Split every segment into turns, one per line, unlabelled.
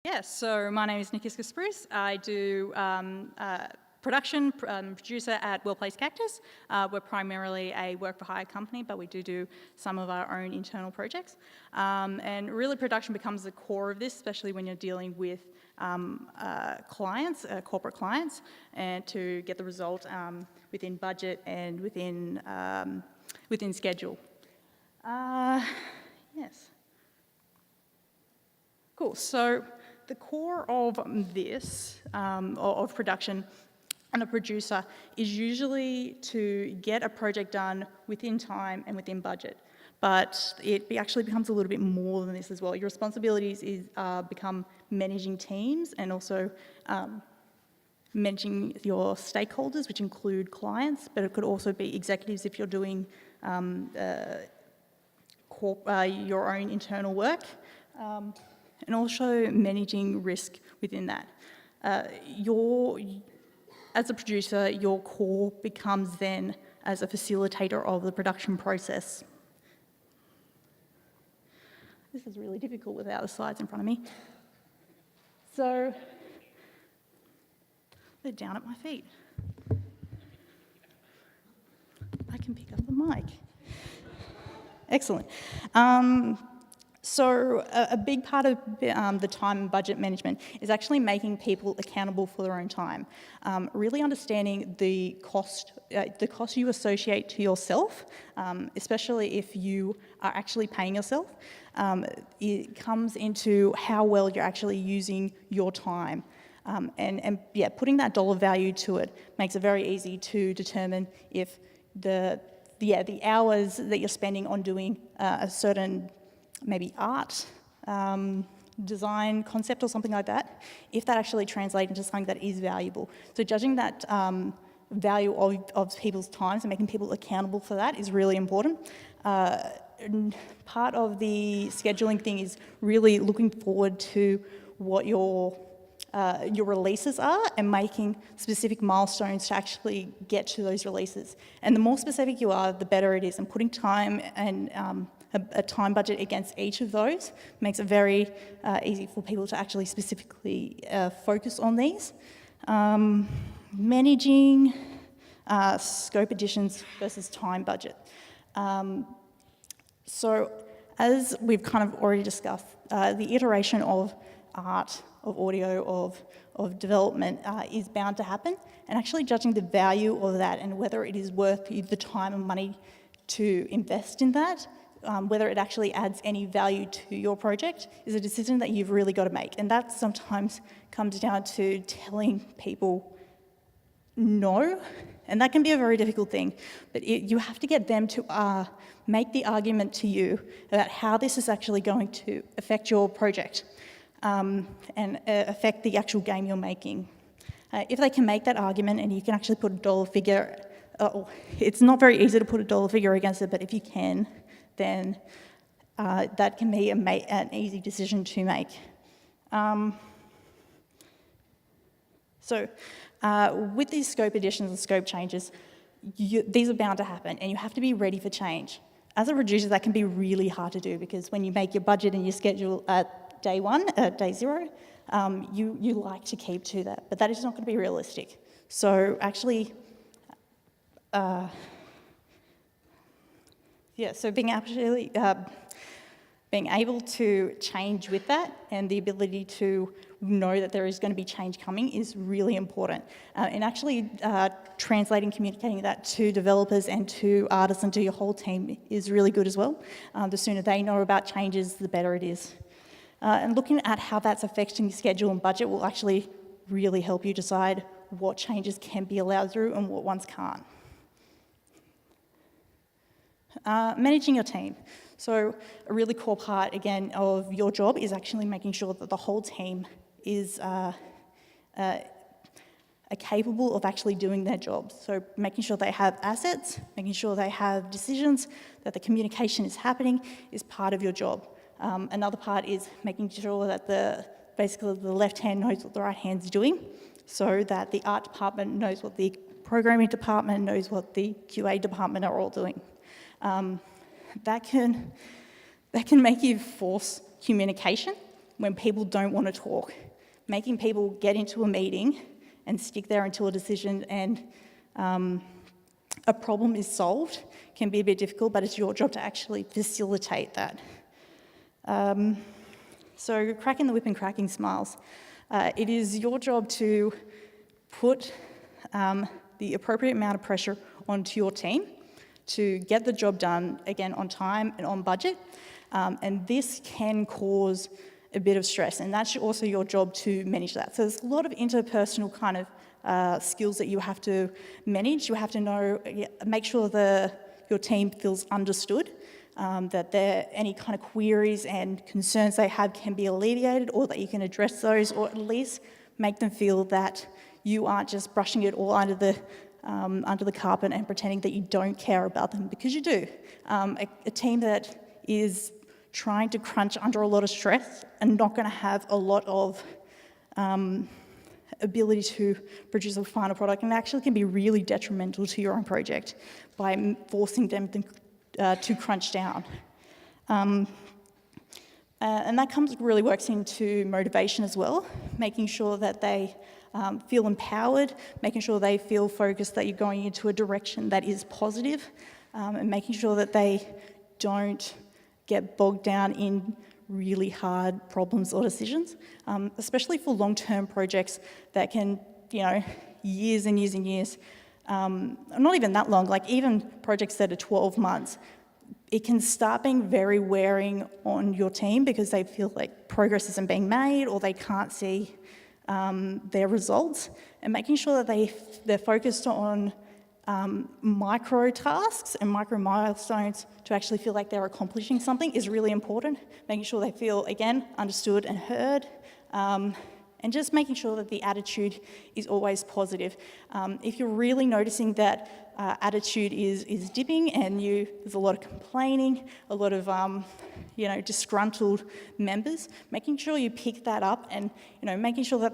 Yes, so my name is Narkisska Spruce. I do production, producer at Well Placed Cactus. We're primarily a work-for-hire company, but we do some of our own internal projects. And really production becomes the core of this, especially when you're dealing with clients, corporate clients, and to get the result within budget and within schedule. Yes. Cool, so the core of this, of production and a producer, is usually to get a project done within time and within budget. But it actually becomes a little bit more than this as well. Your responsibilities become managing teams and also managing your stakeholders, which include clients, but it could also be executives if you're doing your own internal work. And also managing risk within that. As a producer, your core becomes then as a facilitator of the production process. This is really difficult without the slides in front of me. So, they're down at my feet. I can pick up the mic. Excellent. So a big part of the time and budget management is actually making people accountable for their own time. Really understanding the cost you associate to yourself, especially if you are actually paying yourself. It comes into how well you're actually using your time. And putting that dollar value to it makes it very easy to determine if the hours that you're spending on doing a certain maybe art, design, concept or something like that, if that actually translates into something that is valuable. So judging that value of people's times and making people accountable for that is really important. Part of the scheduling thing is really looking forward to what your releases are and making specific milestones to actually get to those releases. And the more specific you are, the better it is. And putting time and a time budget against each of those makes it very easy for people to actually specifically focus on these. Managing scope additions versus time budget. So as we've kind of already discussed, the iteration of art, of audio, of development is bound to happen, and actually judging the value of that and whether it is worth the time and money to invest in that, whether it actually adds any value to your project, is a decision that you've really got to make. And that sometimes comes down to telling people no, and that can be a very difficult thing, but you have to get them to make the argument to you about how this is actually going to affect your project and affect the actual game you're making. If they can make that argument and you can actually put a dollar figure, it's not very easy to put a dollar figure against it, but if you can, then that can be an easy decision to make. With these scope additions and scope changes, these are bound to happen, and you have to be ready for change. As a producer, that can be really hard to do, because when you make your budget and your schedule at day one, at day zero, you like to keep to that, but that is not going to be realistic. So actually, so being able to change with that and the ability to know that there is going to be change coming is really important. And actually translating, communicating that to developers and to artists and to your whole team is really good as well. The sooner they know about changes, the better it is. And looking at how that's affecting your schedule and budget will actually really help you decide what changes can be allowed through and what ones can't. Managing your team. So a really core part, again, of your job is actually making sure that the whole team is capable of actually doing their jobs. So making sure they have assets, making sure they have decisions, that the communication is happening is part of your job. Another part is making sure that basically the left hand knows what the right hand's doing, so that the art department knows what the programming department knows what the QA department are all doing. That can make you force communication, when people don't want to talk. Making people get into a meeting and stick there until a decision and a problem is solved can be a bit difficult, but it's your job to actually facilitate that. So cracking the whip and cracking smiles. It is your job to put the appropriate amount of pressure onto your team to get the job done, again, on time and on budget. And this can cause a bit of stress, and that's also your job to manage that. So there's a lot of interpersonal kind of skills that you have to manage. You have to know, make sure your team feels understood, that any kind of queries and concerns they have can be alleviated, or that you can address those, or at least make them feel that you aren't just brushing it all under the carpet and pretending that you don't care about them, because you do. A team that is trying to crunch under a lot of stress and not going to have a lot of ability to produce a final product, and actually can be really detrimental to your own project by forcing them to crunch down. And that really works into motivation as well, making sure that they feel empowered, making sure they feel focused, that you're going into a direction that is positive, and making sure that they don't get bogged down in really hard problems or decisions, especially for long-term projects that can, years and years and years, not even that long, like even projects that are 12 months, it can start being very wearing on your team because they feel like progress isn't being made or they can't see their results, and making sure that they're focused on micro tasks and micro milestones to actually feel like they're accomplishing something is really important. Making sure they feel, again, understood and heard, and just making sure that the attitude is always positive. If you're really noticing that attitude is dipping and there's a lot of complaining, a lot of disgruntled members, making sure you pick that up and making sure that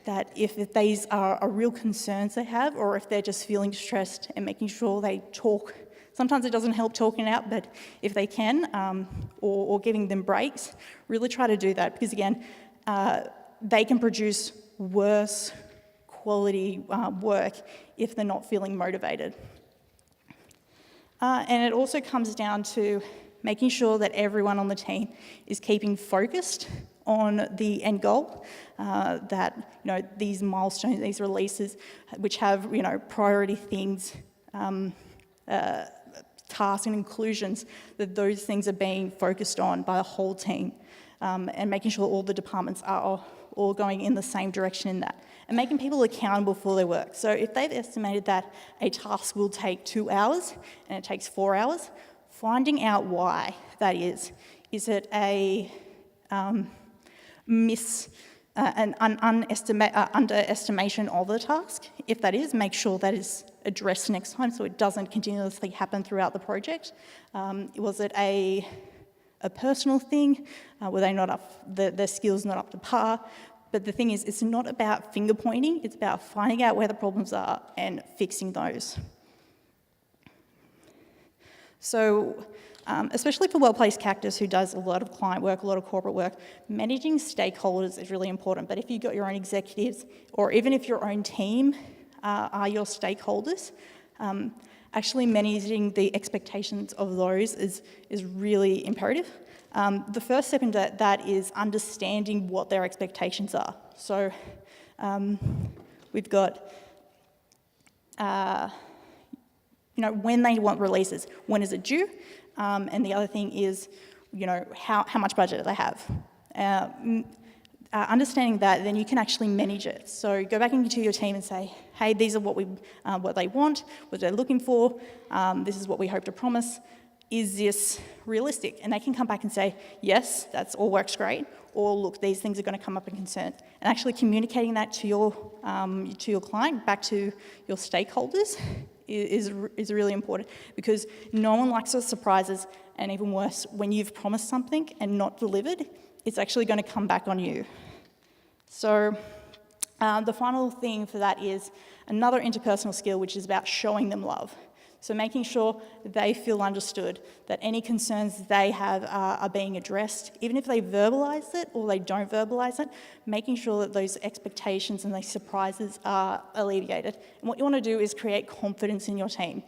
that if these are real concerns they have, or if they're just feeling stressed, and making sure they talk. Sometimes it doesn't help talking out, but if they can, or giving them breaks, really try to do that, because again, they can produce worse quality work if they're not feeling motivated. And it also comes down to making sure that everyone on the team is keeping focused on the end goal, that these milestones, these releases, which have priority things, tasks and inclusions, that those things are being focused on by the whole team, and making sure all the departments are all going in the same direction in that, and making people accountable for their work. So if they've estimated that a task will take 2 hours and it takes 4 hours, finding out why that is. Is it an underestimation of the task? If that is, make sure that is addressed next time so it doesn't continuously happen throughout the project. Was it a personal thing? Were they not their skills not up to par? But the thing is, it's not about finger pointing, it's about finding out where the problems are and fixing those. So, especially for Well-Placed Cactus, who does a lot of client work, a lot of corporate work, managing stakeholders is really important. But if you've got your own executives, or even if your own team are your stakeholders, actually managing the expectations of those is really imperative. The first step into that is understanding what their expectations are. So we've got when they want releases, when is it due? And the other thing is, how much budget do they have? Understanding that, then you can actually manage it. So go back into your team and say, hey, these are what they want, what they're looking for, this is what we hope to promise. Is this realistic? And they can come back and say, yes, that's all works great, or look, these things are going to come up in concern. And actually communicating that to your client, back to your stakeholders, is really important, because no one likes those surprises, and even worse, when you've promised something and not delivered, it's actually going to come back on you. So the final thing for that is another interpersonal skill, which is about showing them love. So making sure they feel understood, that any concerns they have are being addressed, even if they verbalise it or they don't verbalise it, making sure that those expectations and those surprises are alleviated. And what you want to do is create confidence in your team.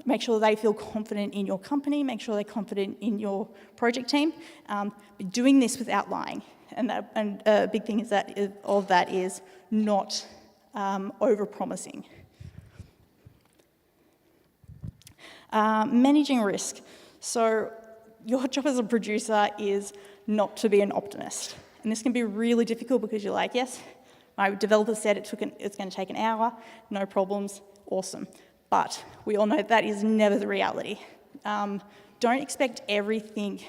Make sure they feel confident in your company, make sure they're confident in your project team, but doing this without lying. And a big thing of that is not over-promising. Managing risk. So your job as a producer is not to be an optimist. And this can be really difficult because you're like, yes, my developer said it's going to take an hour, no problems, awesome. But we all know that is never the reality. Don't expect everything.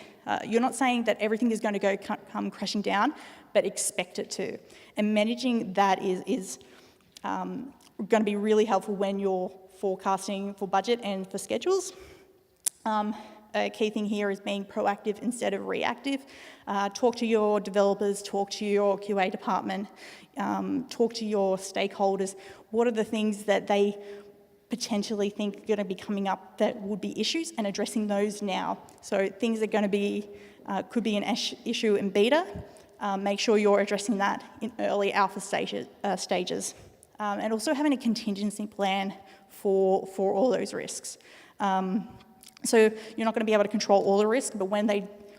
You're not saying that everything is going to come crashing down, but expect it to. And managing that is going to be really helpful when you're forecasting for budget and for schedules. A key thing here is being proactive instead of reactive. Talk to your developers, talk to your QA department, talk to your stakeholders. What are the things that they potentially think are going to be coming up that would be issues, and addressing those now. So things that are going to be, could be an issue in beta, make sure you're addressing that in early alpha stages. And also having a contingency plan for all those risks. So you're not going to be able to control all the risk, but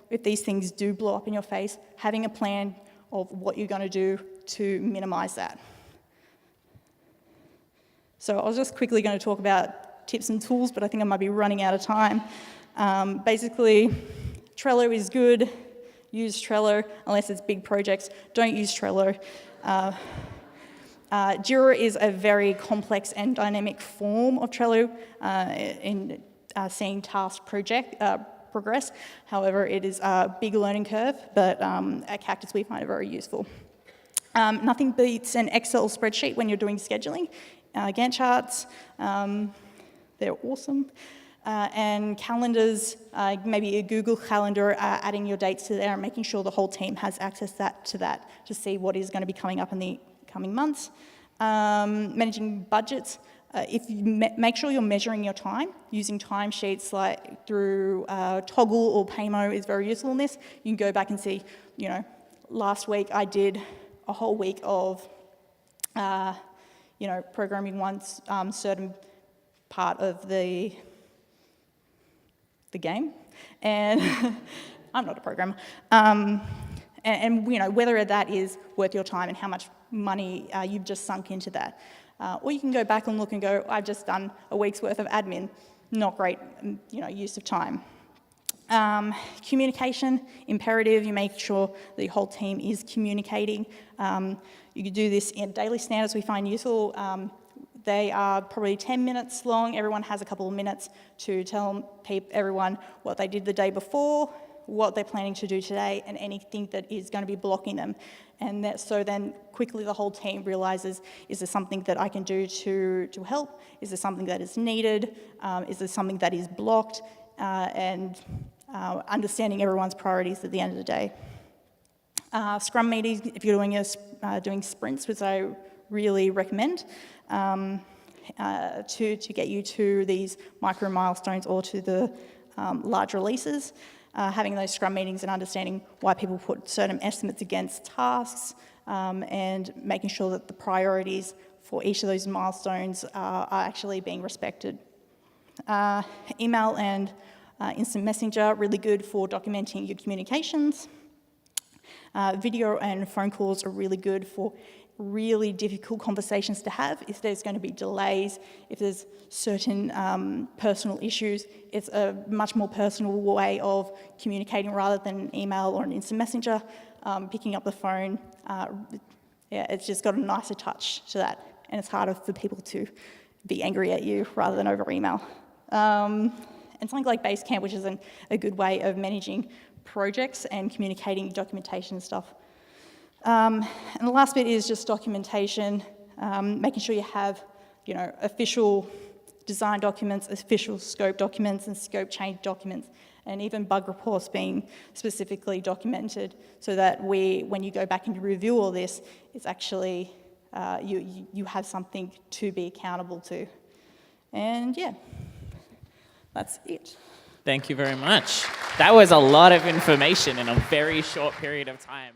if these things do blow up in your face, having a plan of what you're going to do to minimise that. So I was just quickly going to talk about tips and tools, but I think I might be running out of time. Basically, Trello is good. Use Trello unless it's big projects. Don't use Trello. Jira is a very complex and dynamic form of Trello in seeing tasks progress. However, it is a big learning curve, but at Cactus we find it very useful. Nothing beats an Excel spreadsheet when you're doing scheduling. Gantt charts, they're awesome. And calendars, maybe a Google Calendar, adding your dates to there and making sure the whole team has access to that to see what is going to be coming up in the coming months. Managing budgets. If you make sure you're measuring your time, using timesheets like through Toggle or Paymo is very useful in this. You can go back and see, last week I did a whole week of, programming one certain part of the game, and I'm not a programmer. And whether that is worth your time and how much money you've just sunk into that. Or you can go back and look and go, I've just done a week's worth of admin, not great, use of time. Communication, imperative, you make sure the whole team is communicating. You can do this in daily standards we find useful. They are probably 10 minutes long. Everyone has a couple of minutes to tell everyone what they did the day before, what they're planning to do today, and anything that is going to be blocking them. And so then quickly the whole team realises, is there something that I can do to help? Is there something that is needed? Is there something that is blocked? And understanding everyone's priorities at the end of the day. Scrum meetings, if you're doing sprints, which I really recommend, to get you to these micro milestones or to the large releases. Having those Scrum meetings and understanding why people put certain estimates against tasks, and making sure that the priorities for each of those milestones are actually being respected. Email and instant messenger, really good for documenting your communications. Video and phone calls are really good for really difficult conversations to have. If there's going to be delays, if there's certain personal issues, it's a much more personal way of communicating rather than an email or an instant messenger. Picking up the phone, it's just got a nicer touch to that, and it's harder for people to be angry at you rather than over email. And something like Basecamp, which is a good way of managing projects and communicating documentation and stuff. And the last bit is just documentation, making sure you have, official design documents, official scope documents, and scope change documents, and even bug reports being specifically documented, so that when you go back and you review all this, it's actually you have something to be accountable to. And yeah. That's it.
Thank you very much. That was a lot of information in a very short period of time.